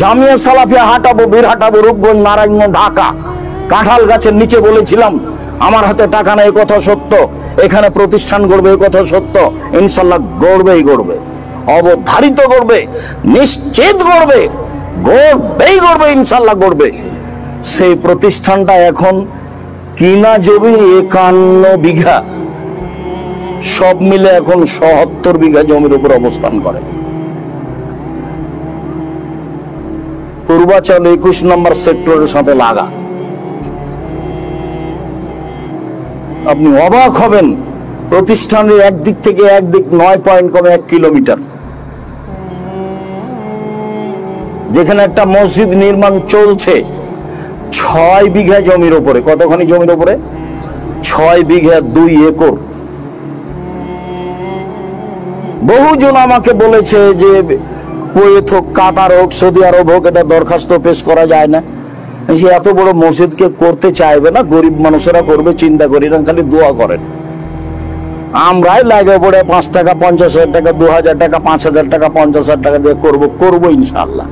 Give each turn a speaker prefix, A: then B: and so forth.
A: জামিয়া সালাফিয়া হাঁটাবো, বীরহাটাবো, রূপগঞ্জ, নারায়ণগঞ্জ, ঢাকা। কাঁঠাল গাছের নিচে বলেছিলাম আমার হাতে টাকা নেই, কথা সত্য। এখানে প্রতিষ্ঠান গড়বে, এই কথা সত্য। ইনশাল্লাহ গড়বেই গড়বে, অবধারিত গড়বে, নিশ্চিত গড়বে, গড়বেই গড়বে, ইনশাল্লাহ গড়বে। সেই প্রতিষ্ঠানটা এখন কিনা জমি 51 বিঘা, সব মিলে এখন ৭৭ বিঘা জমির উপর অবস্থান করে। পূর্বাচল ২১ নম্বর সেক্টরের সাথে লাগা। আপনি অবাক হবেন, প্রতিষ্ঠানের একদিক থেকে একদিক 9 পয়েন্ট কমে 1 কিলোমিটার। যেখানে একটা মসজিদ নির্মাণ চলছে 6 বিঘা জমির উপরে। কতখানি জমির উপরে? 6 বিঘা 2 একর। বহুজন আমাকে বলেছে যে কুয়েত হোক, কাতার হোক, সৌদি আরব হোক, এটা দরখাস্ত পেশ করা যায় না। সে এত বড় মসজিদকে করতে চাইবে না, গরিব মানুষেরা করবে, চিন্তা করি না, খালি দোয়া করেন। আমরাই লাগে পড়ে 5 টাকা, 50,000 টাকা, 2,000 টাকা, 5,000 টাকা, 50,000 টাকা দিয়ে করবো ইনশাআল্লাহ।